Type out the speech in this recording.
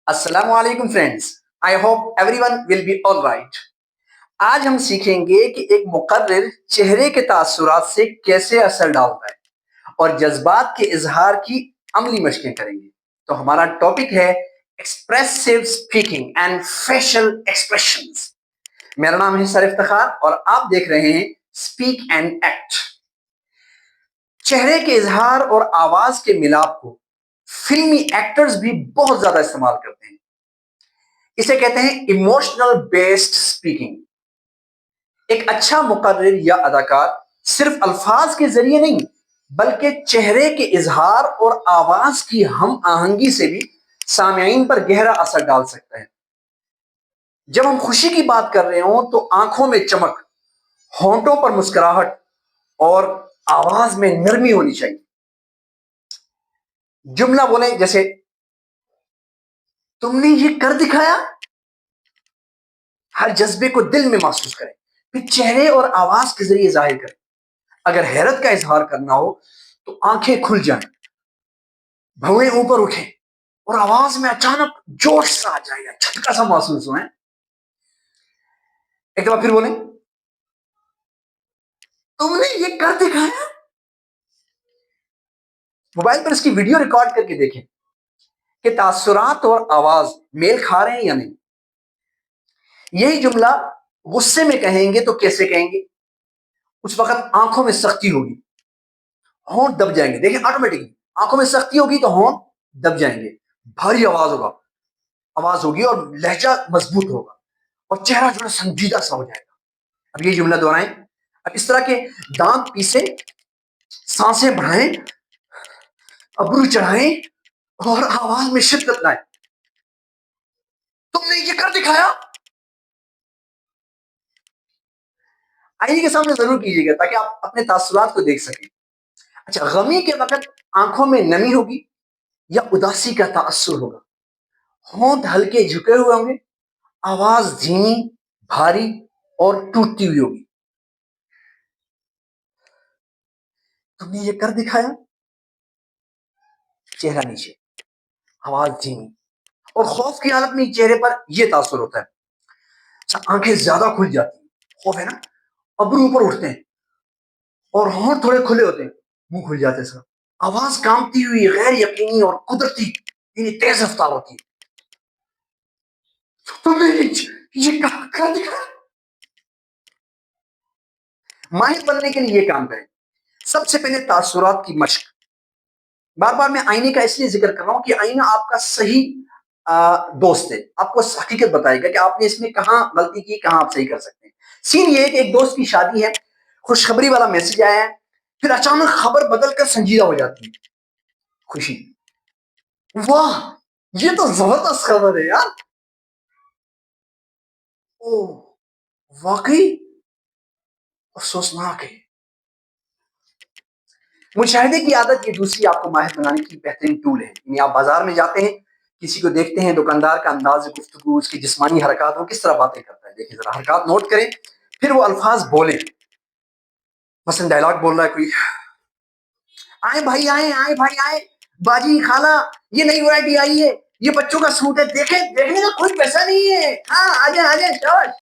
अस्सलाम वालेकुम friends. I hope everyone will be all right. आज हम सीखेंगे कि एक मुकर्रिर चेहरे के तासुरात से कैसे असर डालता है और जज्बात के इजहार की अमली मशकें करेंगे। तो हमारा टॉपिक है expressive speaking and facial expressions. मेरा नाम है सर इफ्तिखार और आप देख रहे हैं स्पीक एंड एक्ट। चेहरे के इजहार और आवाज के मिलाप को फिल्मी एक्टर्स भी बहुत ज्यादा इस्तेमाल करते हैं। इसे कहते हैं इमोशनल बेस्ड स्पीकिंग। एक अच्छा मुकर्रिर या अदाकार सिर्फ अल्फाज के जरिए नहीं बल्कि चेहरे के इजहार और आवाज की हम आहंगी से भी सामईन पर गहरा असर डाल सकता है। जब हम खुशी की बात कर रहे हो तो आंखों में चमक, होंठों पर मुस्कुराहट और आवाज में नरमी होनी चाहिए। जुमला बोले जैसे तुमने ये कर दिखाया। हर जज्बे को दिल में महसूस करें, फिर चेहरे और आवाज के जरिए जाहिर करें। अगर हैरत का इजहार करना हो तो आंखें खुल जाएं, भवें ऊपर उठे और आवाज में अचानक जोश सा आ जाएगा, झटका सा महसूस हो। एक बार फिर बोलें, तुमने ये कर दिखाया। मोबाइल पर इसकी वीडियो रिकॉर्ड करके देखें कि तासुरात और आवाज मेल खा रहे हैं या नहीं। यही जुमला गुस्से में कहेंगे तो कैसे कहेंगे? उस वक्त आंखों में सख्ती होगी, होंठ दब जाएंगे। देखिए ऑटोमेटिकली आंखों में सख्ती होगी तो होंठ दब जाएंगे, भारी आवाज होगी और लहजा मजबूत होगा और चेहरा जो है संजीदा सा हो जाएगा। अब ये जुमला दोहराएं। अब इस तरह के दांत पीसे, सांसें बढ़ाएं, अबरू चढ़ाएं और आवाज में शिद्दत लाएं। तुमने ये कर दिखाया। आईने के सामने जरूर कीजिएगा ताकि आप अपने तासुरात को देख सकें। अच्छा, गमी के वक्त आंखों में नमी होगी या उदासी का तासुर होगा। होंठ हल्के झुके हुए होंगे, आवाज धीमी, भारी और टूटती हुई होगी। तुमने ये कर दिखाया। चेहरा नीचे, आवाज धीमी और खौफ की हालत में चेहरे पर यह तासुर होता है। अच्छा, आंखें ज्यादा खुल जाती हैं, खौफ है ना, अब्रू ऊपर उठते हैं और होंठ थोड़े खुले होते हैं, मुंह खुल जाते हैं सर। आवाज कांपती हुई, गैर यकीनी और कुदरती यानी तेज रफ्तार होती है। तुमने ये कर दिखाया। माहिर बनने के लिए ये काम करें। सबसे पहले तासुरात की मशक। बार बार मैं आईने का इसलिए जिक्र कर रहा हूं कि आईना आपका सही दोस्त है, आपको हकीकत बताएगा कि आपने इसमें कहां गलती की, कहां आप सही कर सकते हैं। सीन ये है कि एक दोस्त की शादी है, खुशखबरी वाला मैसेज आया है, फिर अचानक खबर बदलकर संजीदा हो जाती है। खुशी, वाह ये तो जबरदस्त खबर है यार। ओ वाकई अफसोसनाक है। मुशाहिदे की आदत ये दूसरी आपको माहिर बनाने की बेहतरीन टूल है। यानी आप बाजार में जाते हैं, किसी को देखते हैं, दुकानदार का अंदाज गुफ्तगू, उसकी जिस्मानी हरकत, वो किस तरह बातें करता है, देखिए जरा हरकत नोट करें, फिर वो अल्फाज बोले। मसलन डायलॉग बोल रहा है कोई, आए भाई आए, आए भाई आए, बाजी खाला ये नई वैरायटी आई है, ये बच्चों का सूट है, देखे देखने का कोई पैसा नहीं है, हाँ आजा आजा शाबाश।